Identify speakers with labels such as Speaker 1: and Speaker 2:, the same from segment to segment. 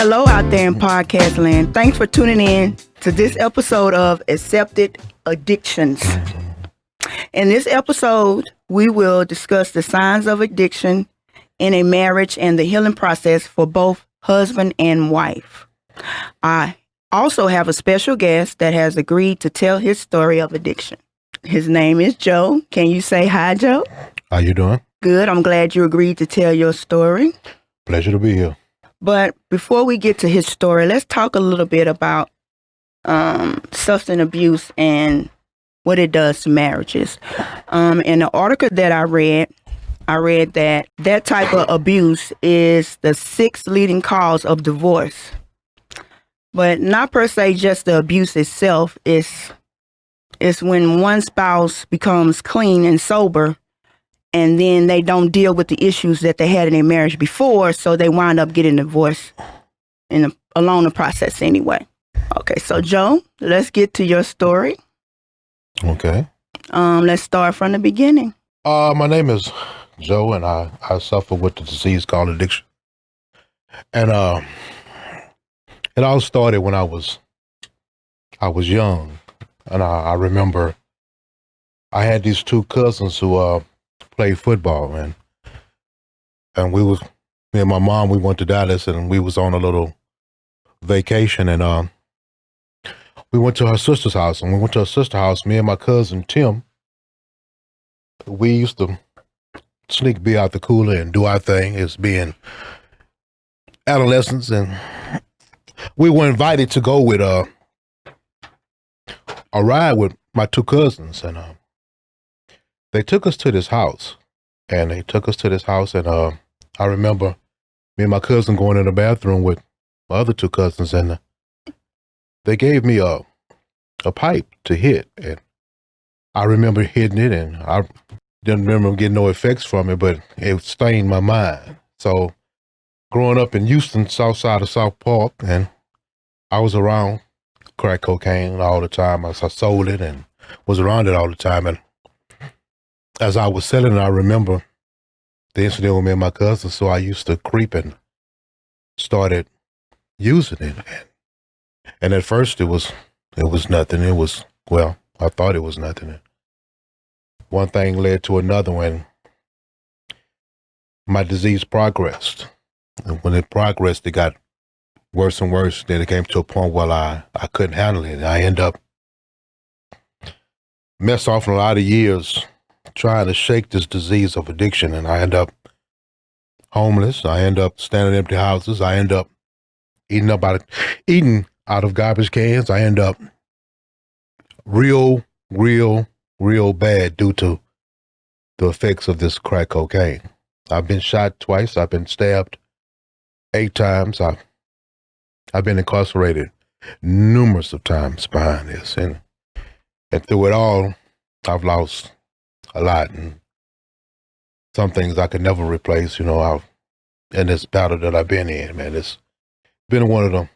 Speaker 1: Hello out there in podcast land. Thanks for tuning in to this episode of Accepted Addictions. In this episode, we will discuss the signs of addiction in a marriage and the healing process for both husband and wife. I also have a special guest that has agreed to tell his story of addiction. His name is Joe. Can you say hi, Joe?
Speaker 2: How you doing?
Speaker 1: Good. I'm glad you agreed to tell your story.
Speaker 2: Pleasure to be here.
Speaker 1: But before we get to his story, let's talk a little bit about substance abuse and what it does to marriages. In the article that I read that type of abuse is the sixth leading cause of divorce. But not per se just the abuse itself. It's when one spouse becomes clean and sober and then they don't deal with the issues that they had in their marriage before, so they wind up getting divorced along the process anyway. Okay, so Joe, let's get to your story.
Speaker 2: Okay.
Speaker 1: Let's start from the beginning.
Speaker 2: My name is Joe, and I suffer with the disease called addiction. And it all started when I was young, and I remember I had these two cousins who played football, and me and my mom, we went to Dallas, and we was on a little vacation, and we went to her sister's house. And we went to her sister's house, me and my cousin Tim, we used to sneak beer out the cooler and do our thing as being adolescents, and we were invited to go with a ride with my two cousins, and they took us to this house, and I remember me and my cousin going in the bathroom with my other two cousins, and they gave me a pipe to hit, and I remember hitting it, and I didn't remember getting no effects from it, but it stained my mind. So growing up in Houston, south side of South Park, and I was around crack cocaine all the time. I sold it and was around it all the time, and as I was selling it, I remember the incident with me and my cousin, so I used to creep and started using it. And at first it was nothing. I thought it was nothing. One thing led to another when my disease progressed. And when it progressed, it got worse and worse. Then it came to a point where I couldn't handle it. I end up messed off in a lot of years trying to shake this disease of addiction, and I end up homeless. I end up standing in empty houses. I end up eating out of garbage cans. I end up real bad due to the effects of this crack cocaine. I've been shot twice. I've been stabbed 8 times. I've been incarcerated numerous of times behind this, and through it all, I've lost a lot, and some things I could never replace. In this battle that I've been in, man, it's been one of the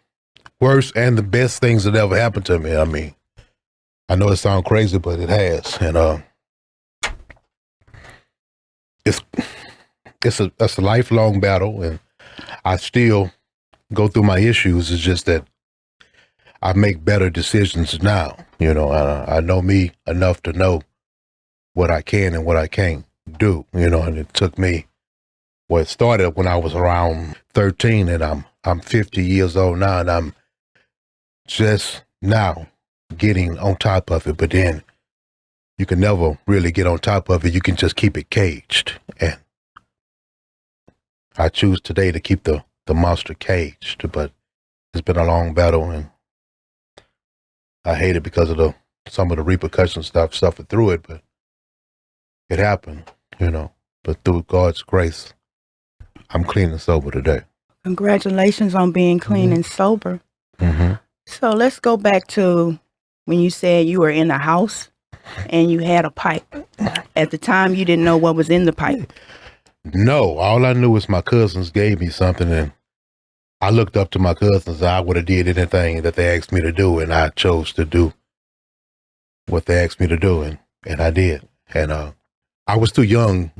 Speaker 2: worst and the best things that ever happened to me. I mean, I know it sounds crazy, but it has, and it's a lifelong battle, and I still go through my issues. It's just that I make better decisions now. I know me enough to know what I can and what I can't do. And it took me. Well, it started when I was around 13, and I'm 50 years old now, and I'm just now getting on top of it. But then you can never really get on top of it. You can just keep it caged, and I choose today to keep the monster caged. But it's been a long battle, and I hate it because of some of the repercussions that I've suffered through it. But it happened, But through God's grace, I'm clean and sober today.
Speaker 1: Congratulations on being clean and sober.
Speaker 2: Mm-hmm.
Speaker 1: So let's go back to when you said you were in a house and you had a pipe. At the time, you didn't know what was in the pipe.
Speaker 2: No, all I knew was my cousins gave me something, and I looked up to my cousins. I would have did anything that they asked me to do, and I chose to do what they asked me to do, and I did. And I was too young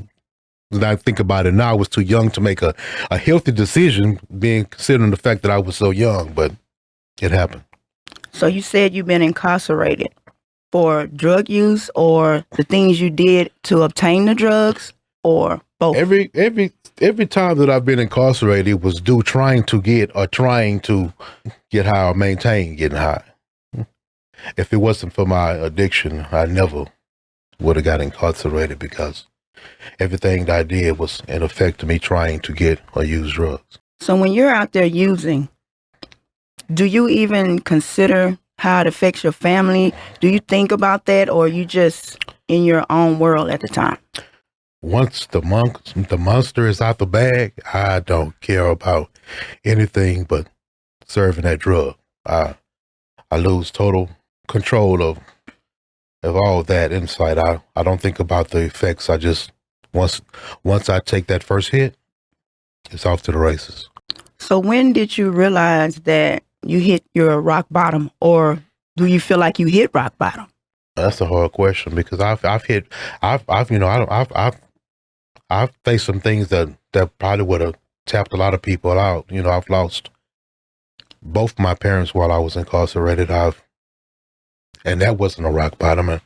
Speaker 2: When I think about it now, I was too young to make a healthy decision, being considering the fact that I was so young, but it happened.
Speaker 1: So you said you've been incarcerated for drug use or the things you did to obtain the drugs, or both?
Speaker 2: Every time that I've been incarcerated, it was due trying to get high or maintain getting high. If it wasn't for my addiction, I never would have got incarcerated, because everything that I did was in effect to me trying to get or use drugs.
Speaker 1: So when you're out there using, do you even consider how it affects your family? Do you think about that, or are you just in your own world at the time?
Speaker 2: Once the monster is out the bag, I don't care about anything but serving that drug. I lose total control of all that insight. I don't think about the effects. I just once I take that first hit, it's off to the races.
Speaker 1: So when did you realize that you hit your rock bottom, or do you feel like you hit rock bottom?
Speaker 2: That's a hard question, because I've faced some things that probably would have tapped a lot of people out. You know, I've lost both my parents while I was incarcerated. And that wasn't a rock bottom, and,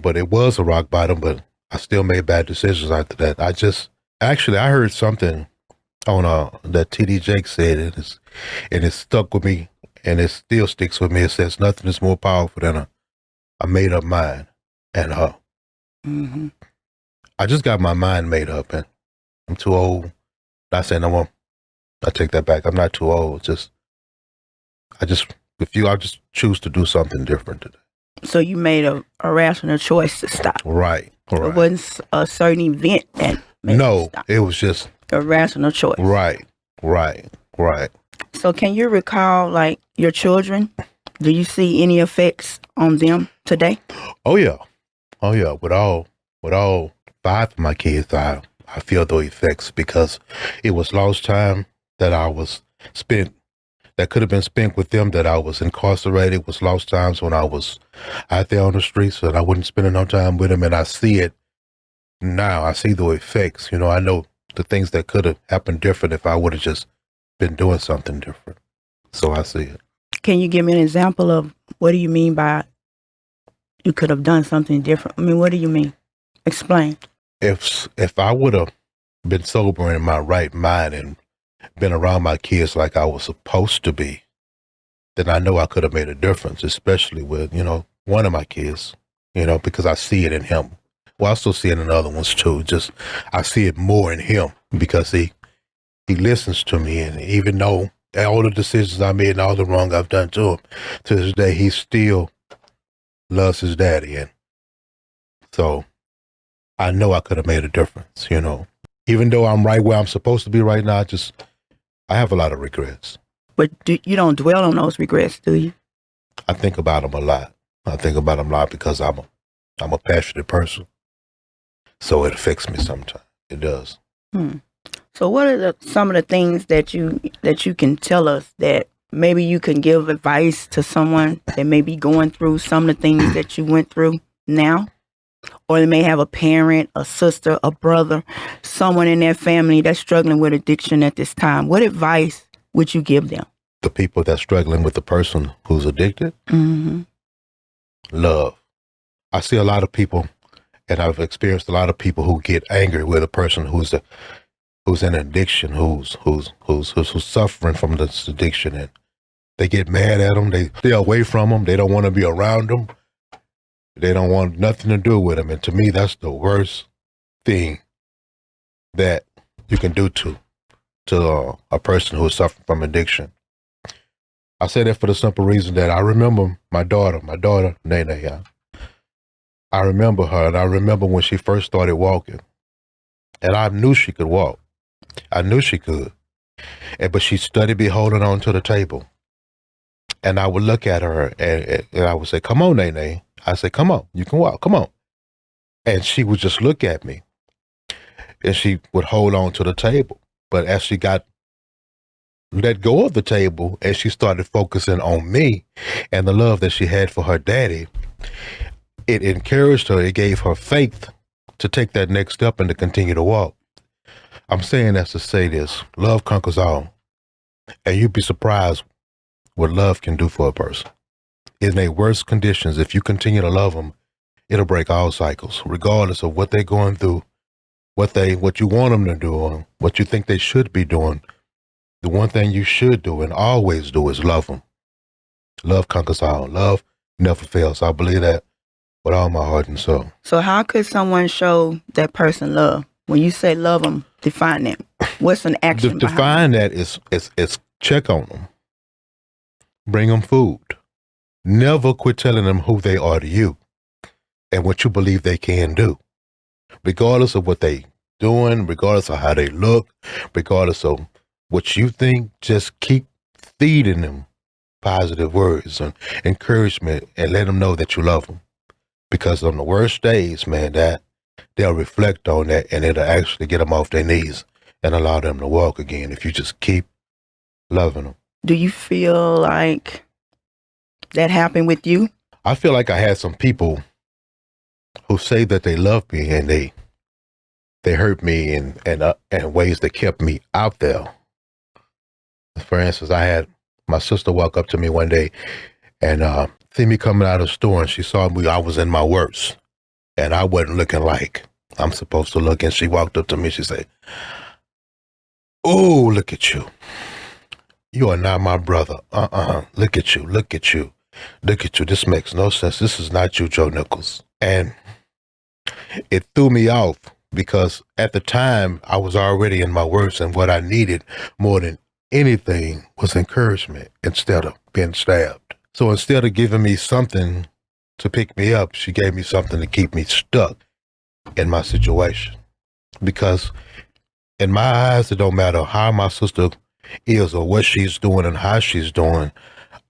Speaker 2: but it was a rock bottom, but I still made bad decisions after that. I heard something on that TD Jake said, and it stuck with me, and it still sticks with me. It says nothing is more powerful than a made up mind. And
Speaker 1: Mm-hmm.
Speaker 2: I just got my mind made up, and I'm too old. Not saying I take that back. I'm not too old. I just choose to do something different today.
Speaker 1: So you made a rational choice to stop.
Speaker 2: Right.
Speaker 1: It wasn't a certain event that made you stop.
Speaker 2: It was just
Speaker 1: a rational choice.
Speaker 2: Right.
Speaker 1: So can you recall, like, your children? Do you see any effects on them today?
Speaker 2: Oh yeah. With all 5 of my kids, I feel the effects, because it was lost time that I was spent, that could have been spent with them, that I was incarcerated. It was lost times when I was out there on the streets, and I wasn't spending no time with them. And I see it now. I see the effects. I know the things that could have happened different if I would have just been doing something different. So I see it.
Speaker 1: Can you give me an example of what do you mean by you could have done something different? I mean, what do you mean? Explain.
Speaker 2: If I would have been sober in my right mind and been around my kids like I was supposed to be, then I know I could have made a difference, especially with, one of my kids, because I see it in him. Well, I still see it in other ones too. Just, I see it more in him, because he listens to me. And even though all the decisions I made and all the wrong I've done to him, to this day, he still loves his daddy. And so I know I could have made a difference, Even though I'm right where I'm supposed to be right now, I have a lot of regrets.
Speaker 1: But you don't dwell on those regrets, do you?
Speaker 2: I think about them a lot. Because I'm a passionate person. So it affects me sometimes. It does.
Speaker 1: So what are some of the things that you can tell us that maybe you can give advice to someone that may be going through some of the things that you went through now? Or they may have a parent, a sister, a brother, someone in their family that's struggling with addiction at this time. What advice would you give them?
Speaker 2: The people that's struggling with the person who's addicted?
Speaker 1: Mm-hmm.
Speaker 2: Love. I see a lot of people, and I've experienced a lot of people who get angry with a person who's in addiction, who's suffering from this addiction, and they get mad at them. They stay away from them. They don't want to be around them. They don't want nothing to do with them. And to me, that's the worst thing that you can do to a person who is suffering from addiction. I say that for the simple reason that I remember my daughter, Nene. I remember her, and I remember when she first started walking. And I knew she could walk. I knew she could. But she studied be holding on to the table. And I would look at her, and I would say, "Come on, Nene." I say, "Come on, you can walk, come on." And she would just look at me, and she would hold on to the table. But as she got let go of the table, and she started focusing on me and the love that she had for her daddy, it encouraged her, it gave her faith to take that next step and to continue to walk. I'm saying that to say this: love conquers all, and you'd be surprised what love can do for a person. In their worst conditions, if you continue to love them, it'll break all cycles, regardless of what they're going through, what you want them to do, or what you think they should be doing. The one thing you should do and always do is love them. Love conquers all. Love never fails. I believe that with all my heart and soul.
Speaker 1: So how could someone show that person love? When you say love them, define that. What's an action
Speaker 2: Define that is check on them. Bring them food. Never quit telling them who they are to you and what you believe they can do. Regardless of what they doing, regardless of how they look, regardless of what you think, just keep feeding them positive words and encouragement and let them know that you love them. Because on the worst days, man, that they'll reflect on that and it'll actually get them off their knees and allow them to walk again if you just keep loving them.
Speaker 1: Do you feel like that happened with you?
Speaker 2: I feel like I had some people who say that they love me and they hurt me in ways that kept me out there. For instance, I had my sister walk up to me one day and see me coming out of the store, and she saw me. I was in my worst, and I wasn't looking like I'm supposed to look. And she walked up to me. She said, "Oh, look at you. You are not my brother. Look at you. Look at you. Look at you. This makes no sense. This is not you, Joe Nichols." And it threw me off because at the time I was already in my worst, and what I needed more than anything was encouragement instead of being stabbed. So instead of giving me something to pick me up, she gave me something to keep me stuck in my situation. Because in my eyes, it don't matter how my sister is or what she's doing and how she's doing,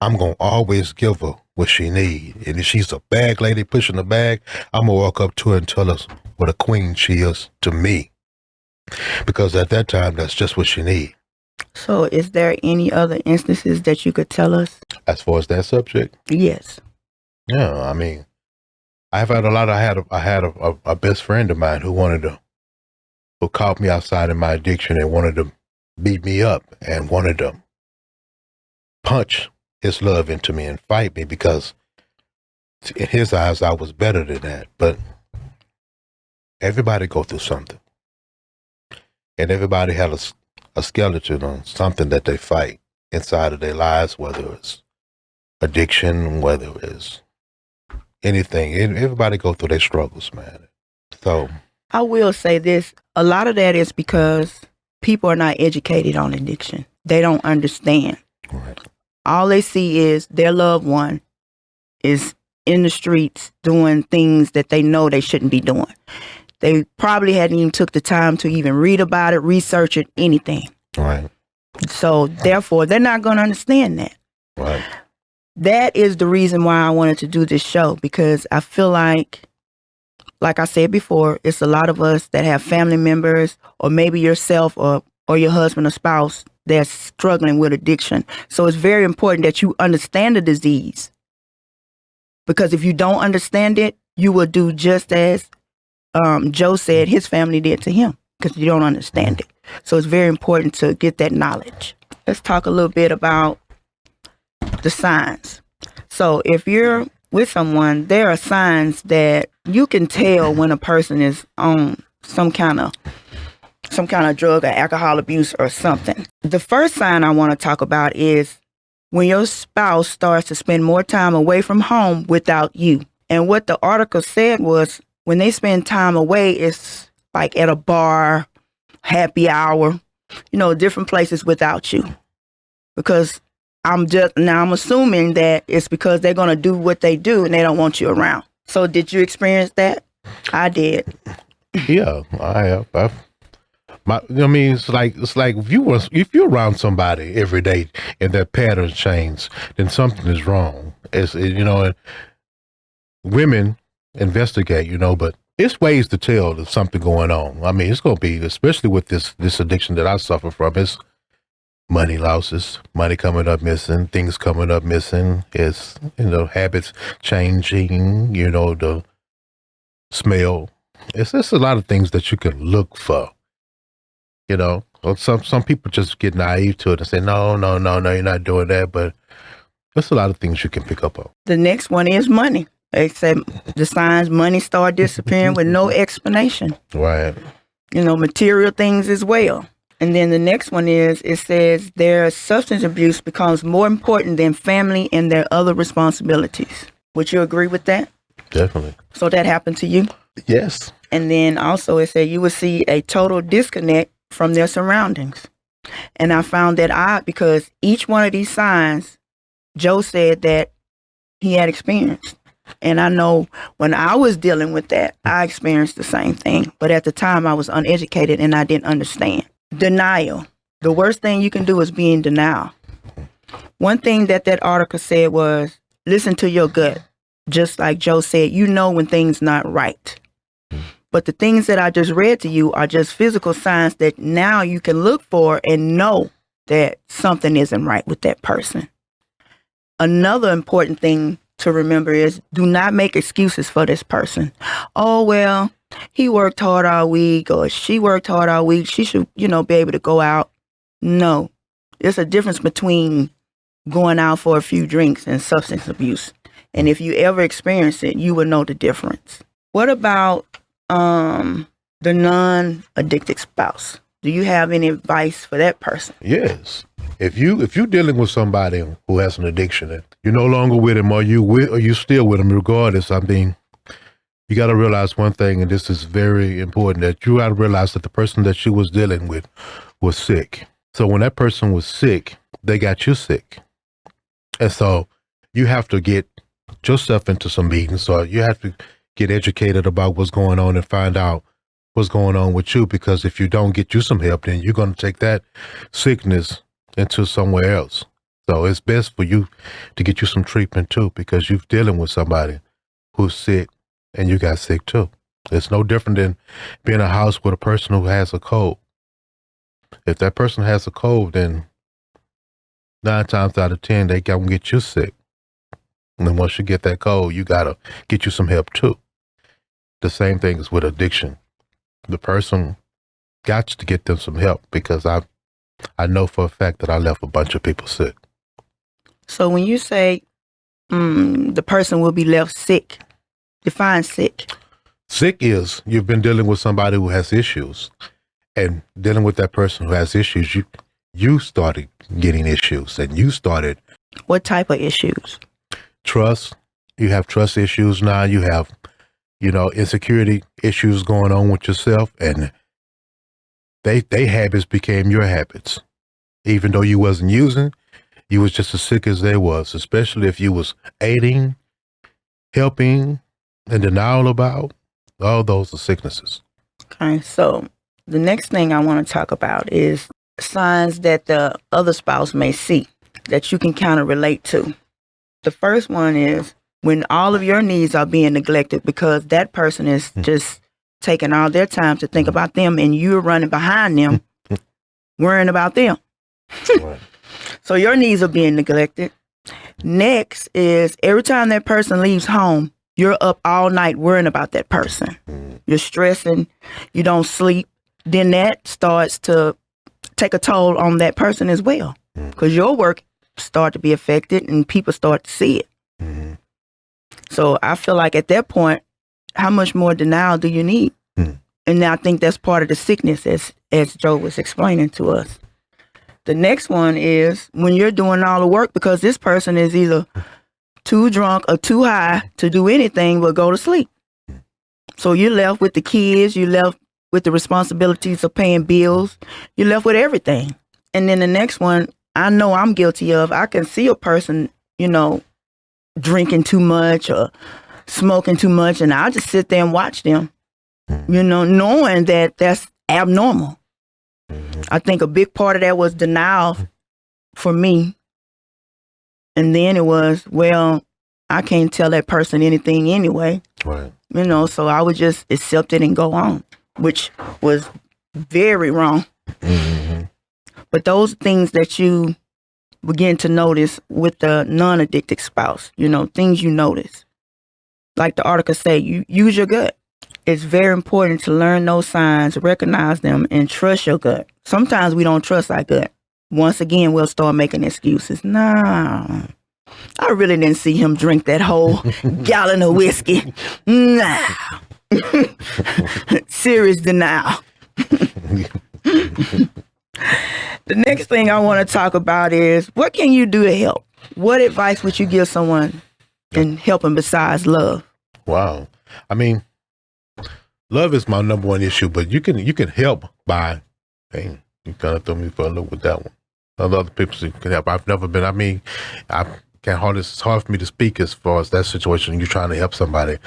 Speaker 2: I'm going to always give her what she needs. And if she's a bag lady pushing the bag, I'm going to walk up to her and tell her what a queen she is to me. Because at that time, that's just what she needs.
Speaker 1: So is there any other instances that you could tell us?
Speaker 2: As far as that subject?
Speaker 1: Yes.
Speaker 2: Yeah, I mean, I've had a lot. I had a best friend of mine who caught me outside in my addiction and wanted to beat me up and wanted to punch his love into me and fight me because in his eyes I was better than that. But everybody go through something, and everybody had a skeleton on something that they fight inside of their lives, whether it's addiction, whether it's anything. Everybody go through their struggles, man. So
Speaker 1: I will say this. A lot of that is because people are not educated on addiction. They don't understand.
Speaker 2: Right.
Speaker 1: All they see is their loved one is in the streets doing things that they know they shouldn't be doing. They probably hadn't even took the time to even read about it, research it, anything.
Speaker 2: Right.
Speaker 1: So therefore, they're not going to understand that.
Speaker 2: Right.
Speaker 1: That is the reason why I wanted to do this show, because I feel like I said before, it's a lot of us that have family members or maybe yourself or your husband or spouse that's struggling with addiction. So it's very important that you understand the disease, because if you don't understand it, you will do just as Joe said his family did to him, because you don't understand it. So it's very important to get that knowledge. Let's talk a little bit about the signs. So if you're with someone, there are signs that you can tell when a person is on some kind of drug or alcohol abuse or something. The first sign I want to talk about is when your spouse starts to spend more time away from home without you. And what the article said was when they spend time away, it's like at a bar, happy hour, different places without you. Because I'm assuming that it's because they're going to do what they do and they don't want you around. So did you experience that? I did.
Speaker 2: Yeah, I have. It's like if you're around somebody every day and their patterns change, then something is wrong. And women investigate, but it's ways to tell there's something going on. I mean, it's going to be, especially with this addiction that I suffer from, it's money losses, money coming up missing, things coming up missing. It's, habits changing, the smell It's just a lot of things that you can look for. You know, or some people just get naive to it and say, no, you're not doing that. But there's a lot of things you can pick up on.
Speaker 1: The next one is money. They say the signs money start disappearing with no explanation.
Speaker 2: Right.
Speaker 1: You know, material things as well. And then the next one is, it says their substance abuse becomes more important than family and their other responsibilities. Would you agree with that?
Speaker 2: Definitely.
Speaker 1: So that happened to you?
Speaker 2: Yes.
Speaker 1: And then also it said you would see a total disconnect from their surroundings. And I found that odd because each one of these signs, Joe said that he had experienced. And I know when I was dealing with that, I experienced the same thing. But at the time I was uneducated and I didn't understand. Denial. The worst thing you can do is be in denial. One thing that article said was, listen to your gut. Just like Joe said, you know when things not right. But the things that I just read to you are just physical signs that now you can look for and know that something isn't right with that person. Another important thing to remember is do not make excuses for this person. Oh, well, he worked hard all week or she worked hard all week. She should, be able to go out. No, there's a difference between going out for a few drinks and substance abuse. And if you ever experience it, you will know the difference. What about the non-addicted spouse? Do you have any advice for that person?
Speaker 2: Yes. If you're dealing with somebody who has an addiction and you're no longer with him or you still with him regardless, I mean, you got to realize one thing, and this is very important, that you got to realize that the person that you was dealing with was sick. So when that person was sick, they got you sick. And so you have to get yourself into some meetings. So you have to get educated about what's going on and find out what's going on with you, because if you don't get you some help, then you're going to take that sickness into somewhere else. So it's best for you to get you some treatment too, because you're dealing with somebody who's sick and you got sick too. It's no different than being in a house with a person who has a cold. If that person has a cold, then 9 times out of 10, they gonna get you sick. And then once you get that cold, you gotta get you some help too. The same thing is with addiction. The person got to get them some help, because I know for a fact that I left a bunch of people sick.
Speaker 1: So when you say the person will be left sick, define sick.
Speaker 2: Sick is you've been dealing with somebody who has issues, and dealing with that person who has issues, you started getting issues, and you started.
Speaker 1: What type of issues?
Speaker 2: Trust. You have trust issues now. You have, insecurity issues going on with yourself, and they habits became your habits. Even though you wasn't using, you was just as sick as they was, especially if you was aiding, helping, and denial about. All those are sicknesses.
Speaker 1: Okay, so the next thing I want to talk about is signs that the other spouse may see that you can kind of relate to. The first one is when all of your needs are being neglected because that person is just taking all their time to think about them, and you're running behind them, worrying about them.
Speaker 2: Right.
Speaker 1: So your needs are being neglected. Next is every time that person leaves home, you're up all night worrying about that person. You're stressing, you don't sleep. Then that starts to take a toll on that person as well, because your work start to be affected and people start to see it. So I feel like at that point, how much more denial do you need? And I think that's part of the sickness, as Joe was explaining to us. The next one is when you're doing all the work because this person is either too drunk or too high to do anything but go to sleep. So you're left with the kids, you're left with the responsibilities of paying bills, you're left with everything. And then the next one, I know I'm guilty of, I can see a person, drinking too much or smoking too much, and I'll just sit there and watch them, knowing that that's abnormal. I think a big part of that was denial for me. And then it was, well, I can't tell that person anything anyway.
Speaker 2: Right.
Speaker 1: So I would just accept it and go on, which was very wrong. But those things that you begin to notice with the non-addicted spouse, things you notice. Like the article say, you use your gut. it's very important to learn those signs, recognize them, and trust your gut. Sometimes we don't trust our gut. Once again, we'll start making excuses. Nah, I really didn't see him drink that whole gallon of whiskey. Nah. Serious denial. The next thing I want to talk about is, what can you do to help? What advice would you give someone in helping besides love?
Speaker 2: Wow. I mean, love is my number one issue, but you can help by, hey, you kind of threw me for a loop with that one. Other people can help. I've never been, I mean, it's hard for me to speak as far as that situation. You're trying to help somebody.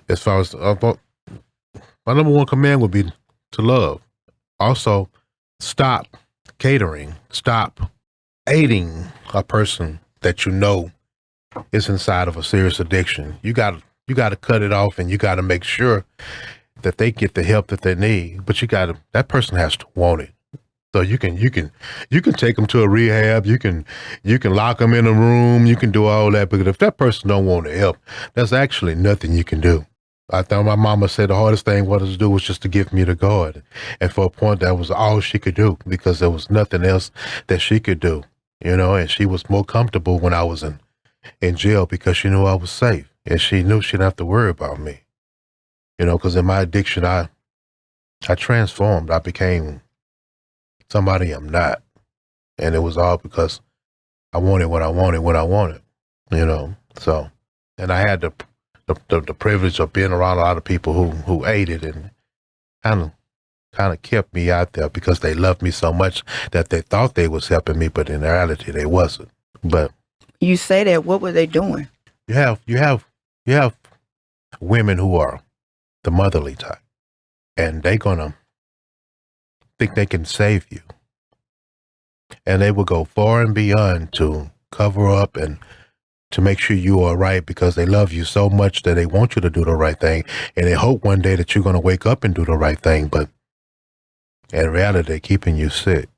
Speaker 2: As far as, my number one command would be to love. Also, stop catering. Stop aiding a person that you know is inside of a serious addiction. You got to cut it off, and you got to make sure that they get the help that they need. But that person has to want it. So you can take them to a rehab. You can lock them in a room. You can do all that. But if that person don't want to help, there's actually nothing you can do. I thought my mama said the hardest thing was to do was just to give me the God. And for a point, that was all she could do, because there was nothing else that she could do, and she was more comfortable when I was in jail because she knew I was safe, and she knew she didn't have to worry about me, because in my addiction, I transformed. I became somebody I'm not. And it was all because I wanted what I wanted when I wanted, so, and I had the privilege of being around a lot of people who aided and kind of kept me out there because they loved me so much that they thought they was helping me, but in reality they wasn't. But
Speaker 1: you say that, what were they doing?
Speaker 2: You have women who are the motherly type, and they gonna think they can save you, and they will go far and beyond to cover up and to make sure you are right, because they love you so much that they want you to do the right thing, and they hope one day that you're going to wake up and do the right thing, but in reality, they're keeping you sick.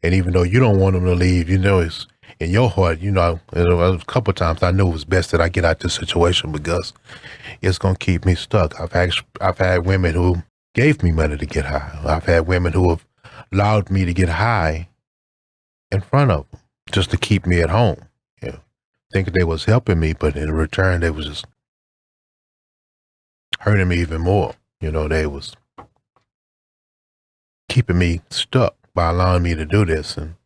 Speaker 2: And even though you don't want them to leave, it's in your heart, a couple of times I knew it was best that I get out this situation because it's going to keep me stuck. I've had women who gave me money to get high. I've had women who have allowed me to get high in front of them just to keep me at home. Thinking they was helping me, but in return, they was just hurting me even more. They was keeping me stuck by allowing me to do this. And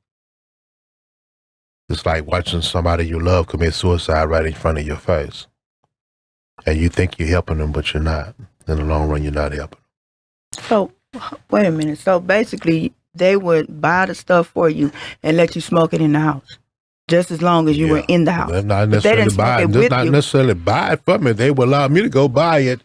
Speaker 2: it's like watching somebody you love commit suicide right in front of your face. And you think you're helping them, but you're not. In the long run, you're not helping them.
Speaker 1: So, wait a minute. So basically, they would buy the stuff for you and let you smoke it in the house, just as long as you were in the house.
Speaker 2: Not necessarily buy it for me. They would allow me to go buy it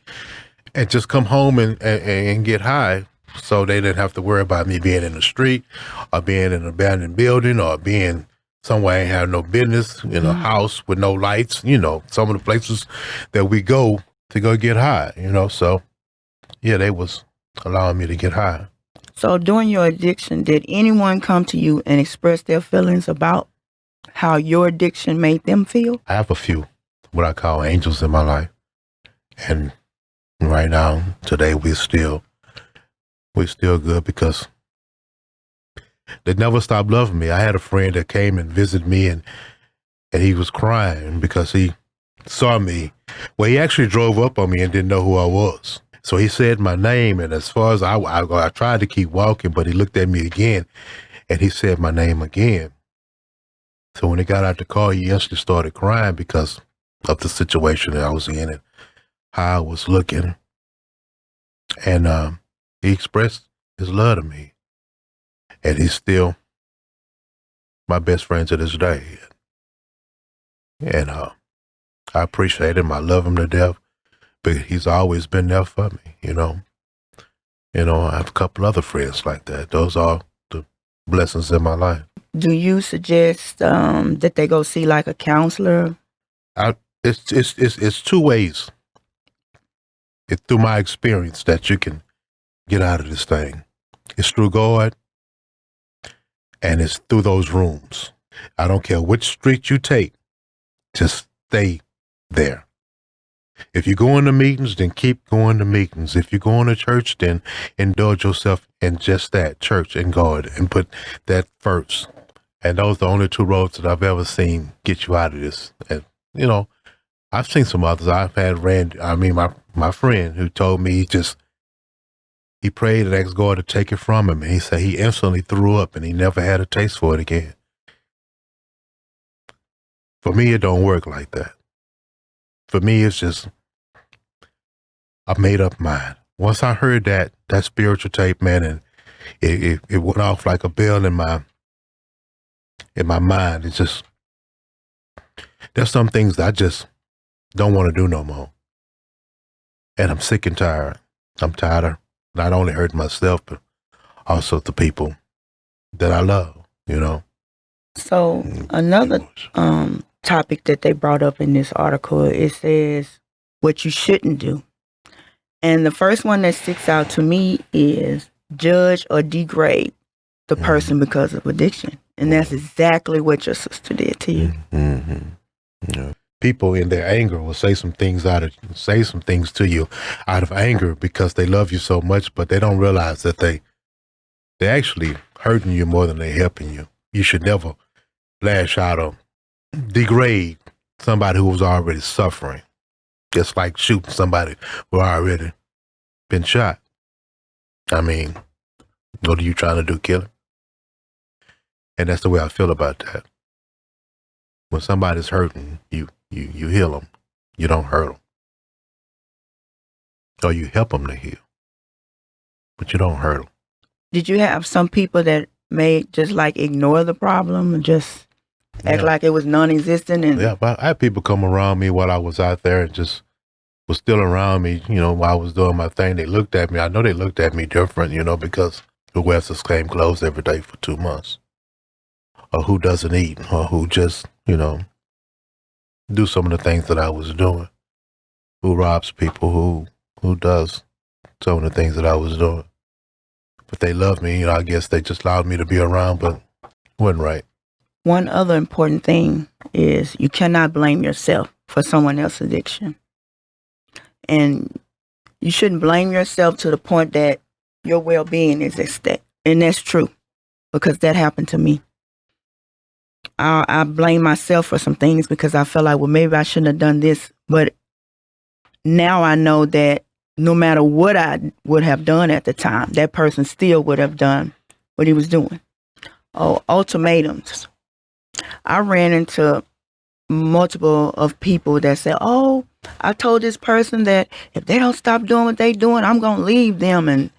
Speaker 2: and just come home and get high, so they didn't have to worry about me being in the street or being in an abandoned building or being somewhere I ain't have no business, in a house with no lights, some of the places that we go to go get high, So, yeah, they was allowing me to get high.
Speaker 1: So during your addiction, did anyone come to you and express their feelings about how your addiction made them feel?
Speaker 2: I have a few, what I call angels in my life. And right now, today, we're still good because they never stopped loving me. I had a friend that came and visited me, and he was crying because he saw me. Well, he actually drove up on me and didn't know who I was. So he said my name, and as far as I tried to keep walking, but he looked at me again, and he said my name again. So when he got out the car, he instantly started crying because of the situation that I was in and how I was looking. And he expressed his love to me. And he's still my best friend to this day. And I appreciate him. I love him to death. But he's always been there for me, I have a couple other friends like that. Those are the blessings in my life.
Speaker 1: Do you suggest that they go see like a counselor?
Speaker 2: It's two ways. It's through my experience that you can get out of this thing. It's through God, and it's through those rooms. I don't care which street you take, just stay there. If you go into meetings, then keep going to meetings. If you go into church, then indulge yourself in just that, church and God, and put that first. And those are the only two roads that I've ever seen get you out of this. And, you know, I've seen some others. I've had my friend who told me he prayed and asked God to take it from him. And he said he instantly threw up and he never had a taste for it again. For me, it don't work like that. For me, it's just a made up mind. Once I heard that spiritual tape, man, and it went off like a bell in my mind. It's just, there's some things that I just don't want to do no more. And I'm sick and tired. I'm tired of not only hurting myself, but also the people that I love, you know.
Speaker 1: So another topic that they brought up in this article, it says what you shouldn't do. And the first one that sticks out to me is judge or degrade the person because of addiction. And that's exactly what your sister did to you.
Speaker 2: Yeah. People in their anger will say some things to you out of anger because they love you so much, but they don't realize that they're actually hurting you more than they're helping you. You should never lash out or degrade somebody who was already suffering. Just like shooting somebody who already been shot. I mean, what are you trying to do, kill him? And that's the way I feel about that. When somebody's hurting, you heal them. You don't hurt them. Or you help them to heal. But you don't hurt them.
Speaker 1: Did you have some people that may just like ignore the problem and just act like it was non-existent?
Speaker 2: Yeah, but I had people come around me while I was out there and just was still around me, you know, while I was doing my thing. They looked at me. I know they looked at me different, you know, because who wears the same clothes every day for 2 months? Or who doesn't eat? Or who just, you know, do some of the things that I was doing? Who robs people? Who does some of the things that I was doing? But they love me, you know, I guess they just allowed me to be around, but it wasn't right.
Speaker 1: One other important thing is you cannot blame yourself for someone else's addiction. And you shouldn't blame yourself to the point that your well-being is at stake. And that's true, because that happened to me. I blame myself for some things because I felt like, well, maybe I shouldn't have done this. But now I know that no matter what I would have done at the time, that person still would have done what he was doing. Oh, ultimatums. I ran into multiple of people that said, oh, I told this person that if they don't stop doing what they doing, I'm going to leave them and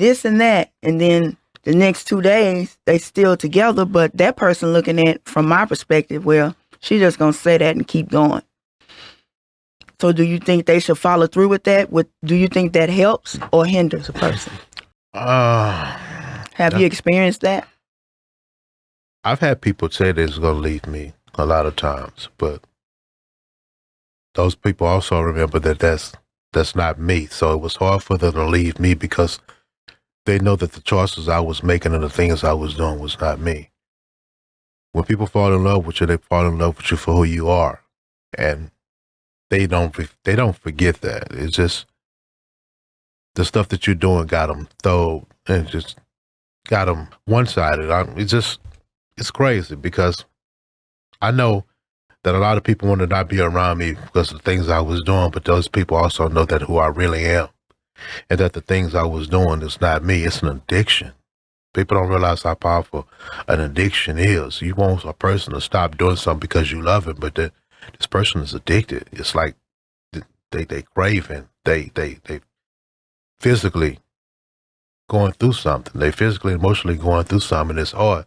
Speaker 1: this and that. And then the next 2 days, they still together, but that person looking at, from my perspective, well, she just going to say that and keep going. So do you think they should follow through with that? Do you think that helps or hinders a person? Have you experienced that?
Speaker 2: I've had people say they're going to leave me a lot of times, but those people also remember that that's not me. So it was hard for them to leave me because they know that the choices I was making and the things I was doing was not me. When people fall in love with you, they fall in love with you for who you are, and they don't forget that. It's just the stuff that you're doing got them thrown and just got them one-sided. It's crazy because I know that a lot of people want to not be around me because of the things I was doing, but those people also know that who I really am and that the things I was doing is not me. It's an addiction. People don't realize how powerful an addiction is. You want a person to stop doing something because you love him, but this person is addicted. It's like they craving. They physically going through something. They physically, emotionally going through something. It's hard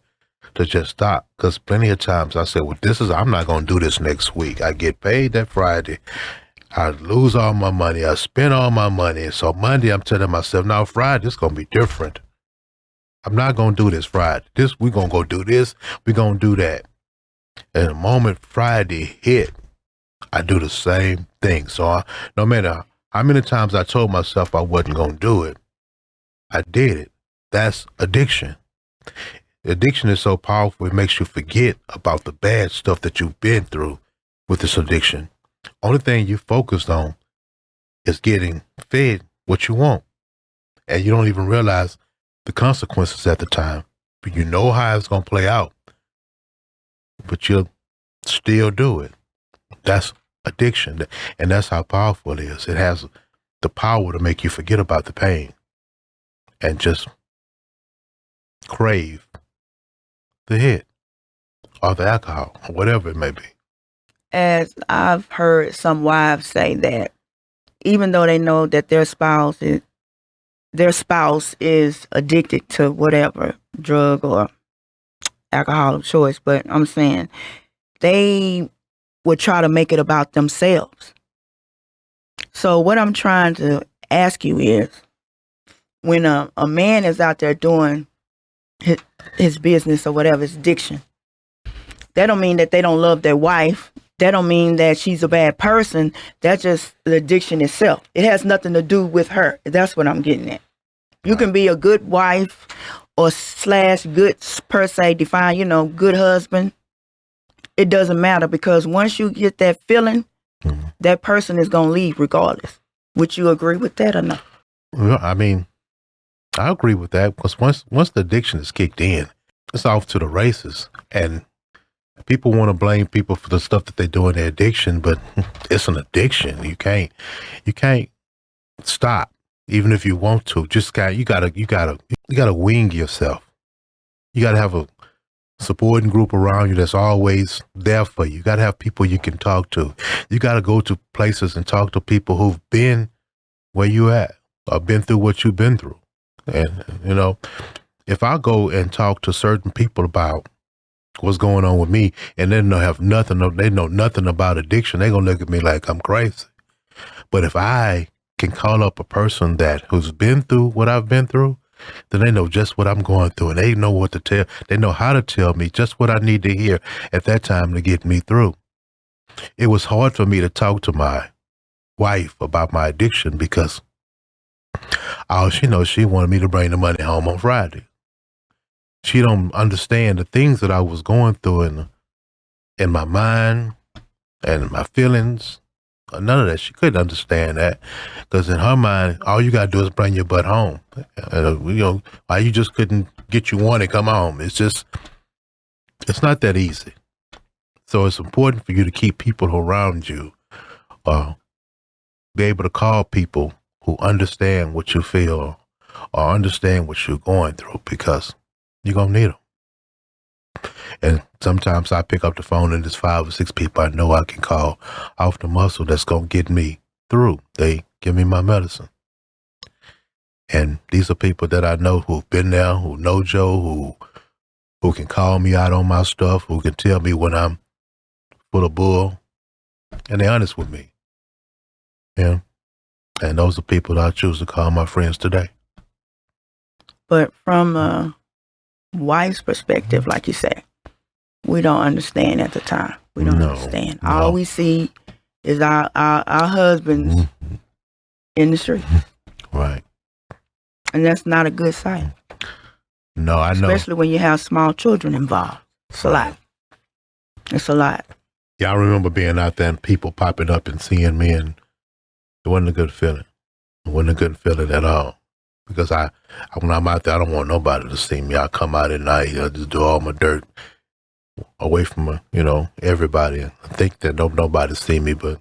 Speaker 2: to just stop, because plenty of times I said, well, I'm not going to do this next week. I get paid that Friday. I lose all my money. I spend all my money. So Monday, I'm telling myself, now Friday, it's going to be different. I'm not going to do this Friday. We're going to go do this. We're going to do that. And the moment Friday hit, I do the same thing. So no matter how many times I told myself I wasn't going to do it, I did it. That's addiction. Addiction is so powerful, it makes you forget about the bad stuff that you've been through with this addiction. Only thing you focused on is getting fed what you want. And you don't even realize the consequences at the time. But you know how it's going to play out. But you'll still do it. That's addiction. And that's how powerful it is. It has the power to make you forget about the pain and just crave the hit or the alcohol or whatever it may be.
Speaker 1: As I've heard some wives say that even though they know that their spouse is addicted to whatever drug or alcohol of choice, but I'm saying they would try to make it about themselves. So what I'm trying to ask you is, when a man is out there doing his business or whatever, his addiction, that don't mean that they don't love their wife. That don't mean that she's a bad person. That's just the addiction itself. It has nothing to do with her. That's what I'm getting at. You can be a good wife or / good per se defined, good husband. It doesn't matter, because once you get that feeling, that person is going to leave regardless. Would you agree with that or not?
Speaker 2: Well, I mean, I agree with that, because once the addiction is kicked in, it's off to the races. And people want to blame people for the stuff that they do in their addiction, but it's an addiction. You can't stop, even if you want to. You gotta wing yourself. You gotta have a supporting group around you that's always there for you. You gotta have people you can talk to. You gotta go to places and talk to people who've been where you at or been through what you've been through. And if I go and talk to certain people about what's going on with me, and they know nothing about addiction, they're gonna look at me like I'm crazy. But if I can call up a person who's been through what I've been through, then they know just what I'm going through, and they know what to tell. They know how to tell me just what I need to hear at that time to get me through. It was hard for me to talk to my wife about my addiction, because all she knows, she wanted me to bring the money home on Friday. She don't understand the things that I was going through in my mind and my feelings. None of that. She couldn't understand that, because in her mind, all you gotta do is bring your butt home. Why you just couldn't get you one and come home? It's not that easy. So it's important for you to keep people around you, be able to call people who understand what you feel or understand what you're going through, because you're going to need them. And sometimes I pick up the phone and there's 5 or 6 people I know I can call off the muscle that's going to get me through. They give me my medicine. And these are people that I know who've been there, who know Joe, who can call me out on my stuff, who can tell me when I'm full of bull, and they're honest with me. Yeah. And those are people that I choose to call my friends today.
Speaker 1: But from a wife's perspective, like you say, we don't understand at the time. We don't understand.
Speaker 2: No.
Speaker 1: All we see is our husbands in the street.
Speaker 2: Right.
Speaker 1: And that's not a good sight.
Speaker 2: No, I know.
Speaker 1: Especially when you have small children involved. It's a lot. It's a lot.
Speaker 2: Yeah, I remember being out there and people popping up and seeing me, and it wasn't a good feeling. It wasn't a good feeling at all. Because when I'm out there, I don't want nobody to see me. I come out at night, I just do all my dirt away from, everybody. And I think that nobody see me, but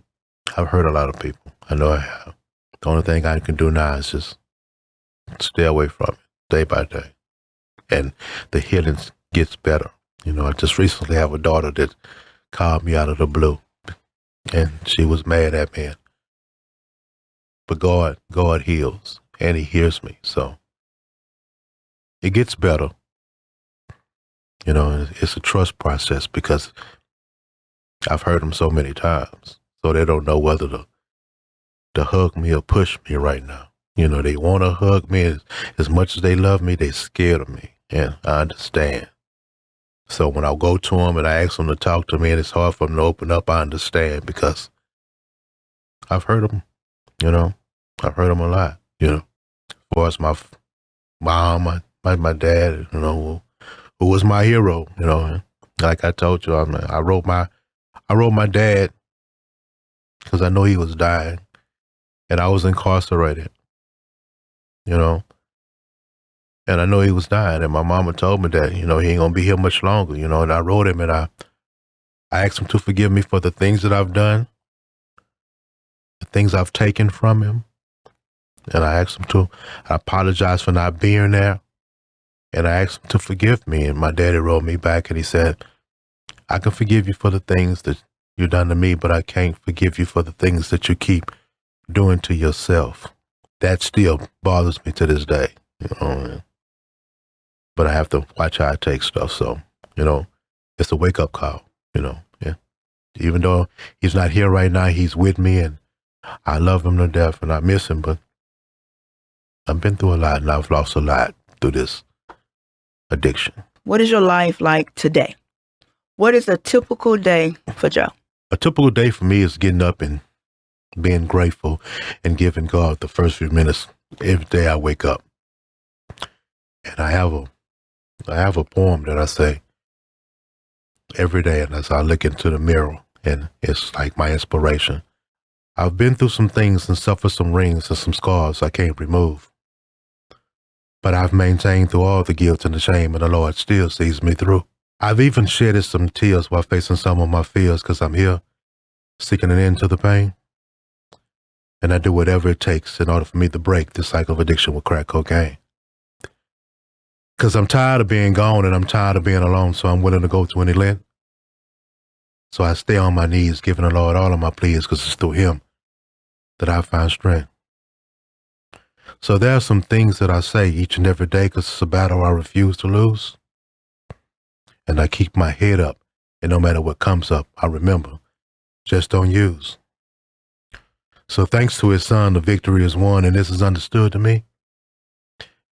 Speaker 2: I've hurt a lot of people. I know I have. The only thing I can do now is just stay away from it day by day. And the healing gets better. I just recently have a daughter that called me out of the blue, and she was mad at me. But God heals, and He hears me. So it gets better. It's a trust process, because I've heard them so many times. So they don't know whether to hug me or push me right now. They want to hug me as much as they love me. They're scared of me, and I understand. So when I go to them and I ask them to talk to me and it's hard for them to open up, I understand, because I've heard them, I've heard them a lot, As far as my mom, my dad, who was my hero, Like I told you, I wrote my dad because I know he was dying, and I was incarcerated, you know, and I know he was dying, and my mama told me that, you know, he ain't gonna be here much longer, you know, and I wrote him, and I asked him to forgive me for the things that I've done, the things I've taken from him, and I asked him to, I apologize for not being there, and I asked him to forgive me, and my daddy wrote me back, and he said, I can forgive you for the things that you've done to me, but I can't forgive you for the things that you keep doing to yourself. That still bothers me to this day, you know, but I have to watch how I take stuff, so, you know, it's a wake-up call, you know, yeah. Even though he's not here right now, he's with me, and I love him to death, and I miss him, but I've been through a lot, and I've lost a lot through this addiction.
Speaker 1: What is your life like today? What is a typical day for Joe?
Speaker 2: A typical day for me is getting up and being grateful and giving God the first few minutes every day I wake up. And I have a poem that I say every day, and as I look into the mirror, and it's like my inspiration. I've been through some things and suffered some rings and some scars I can't remove. But I've maintained through all the guilt and the shame, and the Lord still sees me through. I've even shedded some tears while facing some of my fears, because I'm here seeking an end to the pain. And I do whatever it takes in order for me to break the cycle of addiction with crack cocaine. Because I'm tired of being gone, and I'm tired of being alone, so I'm willing to go to any length. So I stay on my knees, giving the Lord all of my pleas, because it's through him that I find strength. So there are some things that I say each and every day, because it's a battle I refuse to lose. And I keep my head up, and no matter what comes up, I remember, just don't use. So thanks to his son, the victory is won, and this is understood to me.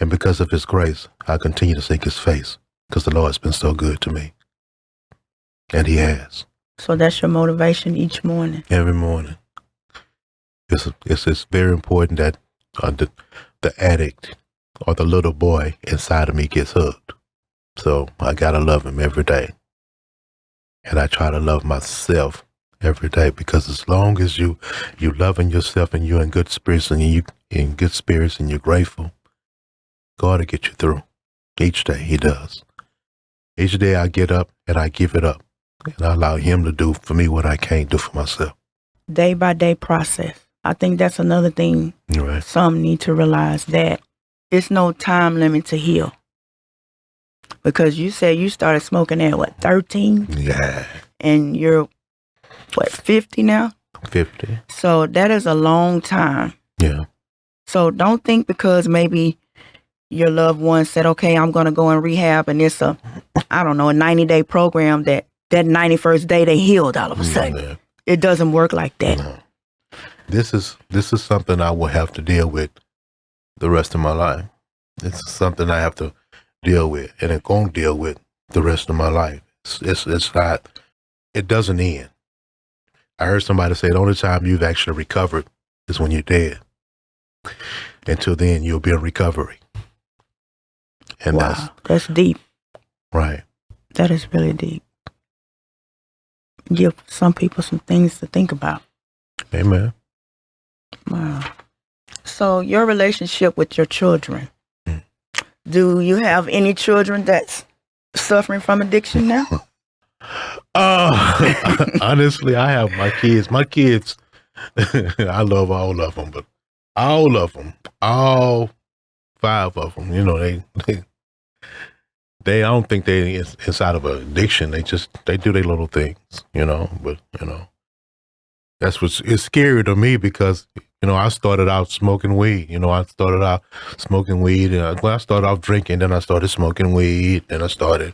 Speaker 2: And because of his grace, I continue to seek his face, because the Lord's been so good to me. And he has.
Speaker 1: So that's your motivation each morning?
Speaker 2: Every morning. It's very important that the addict or the little boy inside of me gets hooked. So I gotta love him every day. And I try to love myself every day, because as long as you loving yourself and you're in good spirits and you're grateful, God will get you through. Each day he does. Each day I get up and I give it up, and I allow him to do for me what I can't do for myself.
Speaker 1: Day by day process. I think that's another thing
Speaker 2: Right.
Speaker 1: some need to realize, that it's no time limit to heal. Because you said you started smoking at what, 13?
Speaker 2: Yeah.
Speaker 1: And you're what, 50 now?
Speaker 2: 50.
Speaker 1: So that is a long time.
Speaker 2: Yeah.
Speaker 1: So don't think because maybe your loved one said, okay, I'm going to go in rehab, and it's a 90-day program, that 91st day they healed all of a sudden.
Speaker 2: Yeah.
Speaker 1: It doesn't work like that.
Speaker 2: No. This is something I will have to deal with the rest of my life. This is something I have to deal with, and it's going to deal with the rest of my life. It's not, it doesn't end. I heard somebody say the only time you've actually recovered is when you're dead. Until then, you'll be in recovery. And
Speaker 1: Wow, that's deep.
Speaker 2: Right.
Speaker 1: That is really deep. Give some people some things to think about.
Speaker 2: Amen.
Speaker 1: Wow. So your relationship with your children, do you have any children that's suffering from addiction now?
Speaker 2: Honestly, I have my kids. My kids, I love all of them, but all of them, all 5 of them, you know, they I don't think they inside of an addiction. They do their little things, you know, but, you know, that's it's scary to me, because, you know, I started out smoking weed. You know, I started out smoking weed. I started off drinking, then I started smoking weed, then I started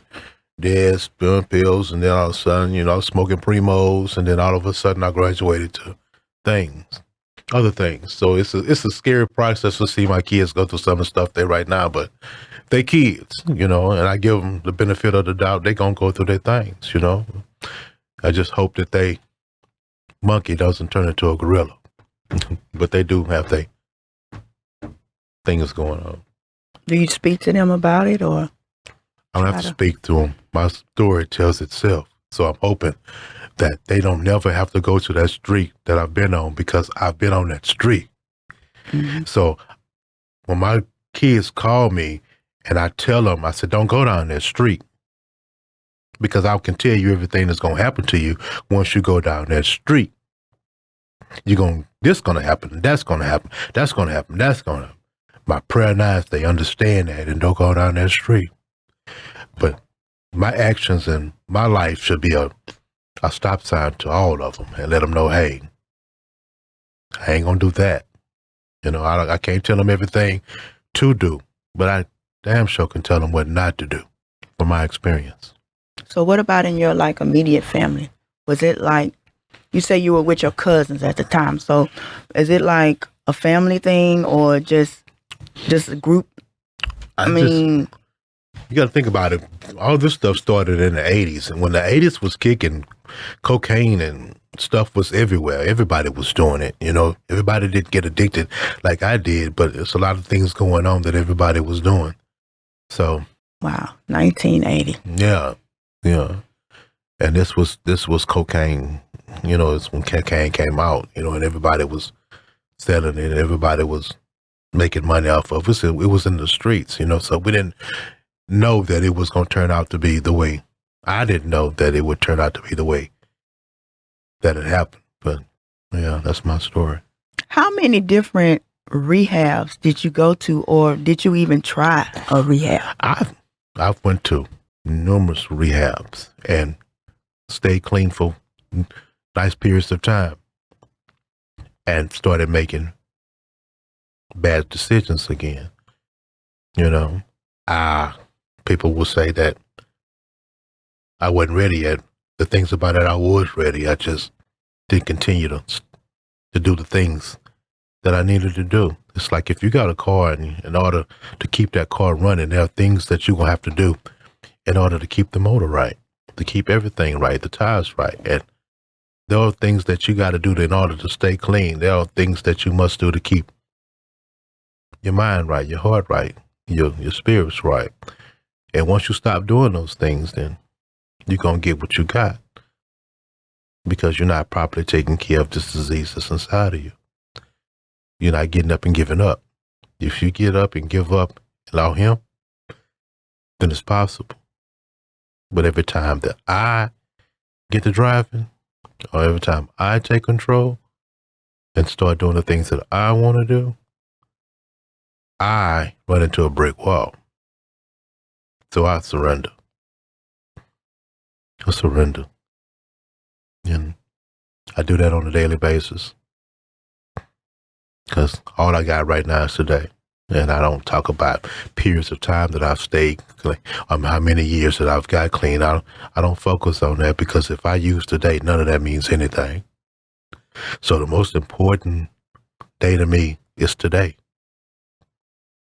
Speaker 2: doing pills, and then all of a sudden, you know, I was smoking Primos, and then all of a sudden I graduated to other things. So it's a scary process to see my kids go through some of the stuff they right now, but they kids, you know, and I give them the benefit of the doubt. They gonna go through their things, you know. I just hope that they monkey doesn't turn into a gorilla, but they do have their things going on.
Speaker 1: Do you speak to them about it, or?
Speaker 2: I don't have to speak to them. My story tells itself. So I'm hoping that they don't never have to go to that street that I've been on, because I've been on that street.
Speaker 1: Mhm.
Speaker 2: So when my kids call me and I tell them, I said, don't go down that street, because I can tell you everything that's going to happen to you once you go down that street. This going to happen, that's going to happen, that's going to happen, that's going to. My prayer now is they understand that and don't go down that street. But my actions and my life should be a stop sign to all of them and let them know, hey, I ain't going to do that. You know, I can't tell them everything to do, but I damn sure can tell them what not to do from my experience.
Speaker 1: So what about in your like immediate family? Was it like, you say you were with your cousins at the time, so is it like a family thing or just a group?
Speaker 2: You got to think about it. All this stuff started in the 80s, and when the 80s was kicking, cocaine and stuff was everywhere. Everybody was doing it, you know. Everybody didn't get addicted like I did, but there's a lot of things going on that everybody was doing. So,
Speaker 1: wow, 1980.
Speaker 2: Yeah. And this was cocaine, you know. It's when cocaine came out, you know, and everybody was selling it, and everybody was making money off of it. It was in the streets, you know, so we didn't know that it was going to turn out to be the way. I didn't know that it would turn out to be the way that it happened. But yeah, that's my story.
Speaker 1: How many different rehabs did you go to, or did you even try a rehab?
Speaker 2: I've went to numerous rehabs and stayed clean for nice periods of time and started making bad decisions again. You know, people will say that I wasn't ready yet. The things about it, I was ready. I just didn't continue to do the things that I needed to do. It's like if you got a car, and in order to keep that car running, there are things that you're going to have to do in order to keep the motor right, to keep everything right, the tires right. And there are things that you got to do in order to stay clean. There are things that you must do to keep your mind right, your heart right, your spirits right. And once you stop doing those things, then you're going to get what you got, because you're not properly taking care of this disease that's inside of you. You're not getting up and giving up. If you get up and give up, allow him, then it's possible. But every time that I get to driving, or every time I take control and start doing the things that I want to do, I run into a brick wall. So I surrender. And I do that on a daily basis, because all I got right now is today. And I don't talk about periods of time that I've stayed clean, how many years that I've got clean. I don't focus on that, because if I use today, none of that means anything. So the most important day to me is today.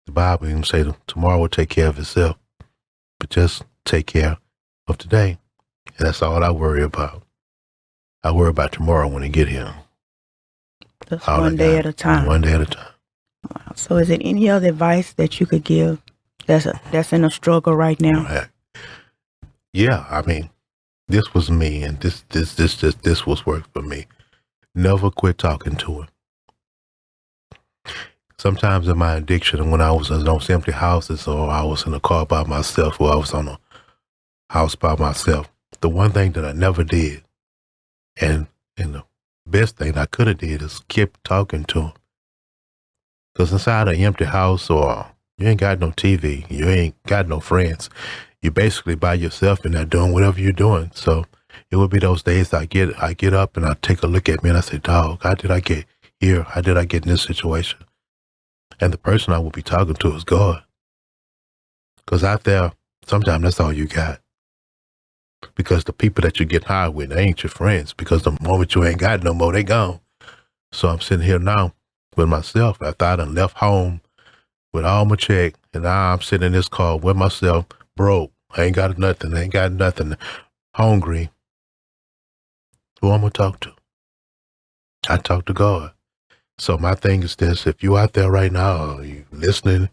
Speaker 2: The Bible even say tomorrow will take care of itself, but just take care of today. And that's all I worry about. I worry about tomorrow when I get here.
Speaker 1: Just one day at a time.
Speaker 2: One day at a time.
Speaker 1: Wow. So is there any other advice that you could give that's in a struggle right now?
Speaker 2: Yeah, I mean, this was me, and this was work for me. Never quit talking to him. Sometimes in my addiction, when I was in those empty houses, or I was in a car by myself, or I was on a house by myself, the one thing that I never did, and the best thing I could have did, is keep talking to him. Because inside an empty house, or you ain't got no TV, you ain't got no friends, you're basically by yourself and they're doing whatever you're doing. So it would be those days I get up and I take a look at me and I say, dog, how did I get here? How did I get in this situation? And the person I would be talking to is God. Because out there, sometimes that's all you got. Because the people that you get high with, they ain't your friends. Because the moment you ain't got no more, they gone. So I'm sitting here now with myself after I done left home with all my check, and now I'm sitting in this car with myself, broke. I ain't got nothing, hungry. Who I'm going to talk to? I talk to God. So my thing is this: if you out there right now, you listening,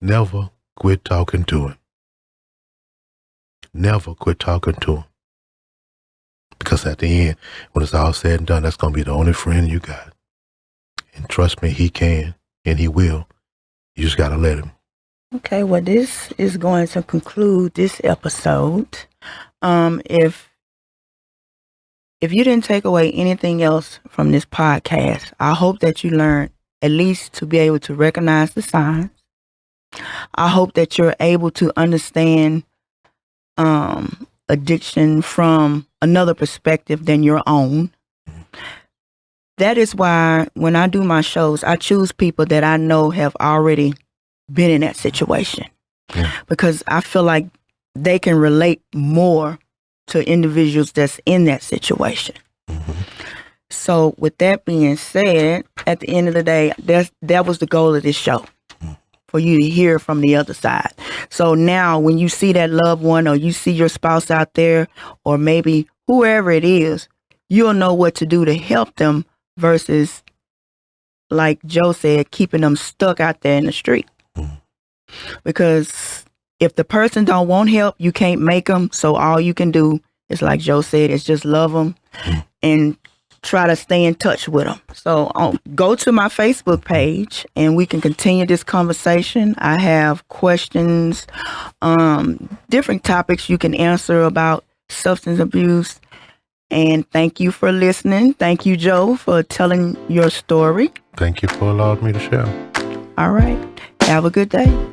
Speaker 2: never quit talking to him. Never quit talking to him. Because at the end, when it's all said and done, that's going to be the only friend you got. And trust me, he can and he will. You just got to let him.
Speaker 1: Okay, well, this is going to conclude this episode. If you didn't take away anything else from this podcast, I hope that you learned at least to be able to recognize the signs. I hope that you're able to understand addiction from another perspective than your own. That is why when I do my shows, I choose people that I know have already been in that situation. Yeah. Because I feel like they can relate more to individuals that's in that situation. Mm-hmm. So with that being said, at the end of the day, that was the goal of this show, for you to hear from the other side. So now when you see that loved one or you see your spouse out there, or maybe whoever it is, you'll know what to do to help them versus, like Joe said, keeping them stuck out there in the street. Because if the person don't want help, you can't make them. So all you can do is, like Joe said, is just love them and try to stay in touch with them. So go to my Facebook page and we can continue this conversation. I have questions, different topics you can answer about substance abuse. And thank you for listening. Thank you, Joe, for telling your story.
Speaker 2: Thank you for allowing me to share.
Speaker 1: All right. Have a good day.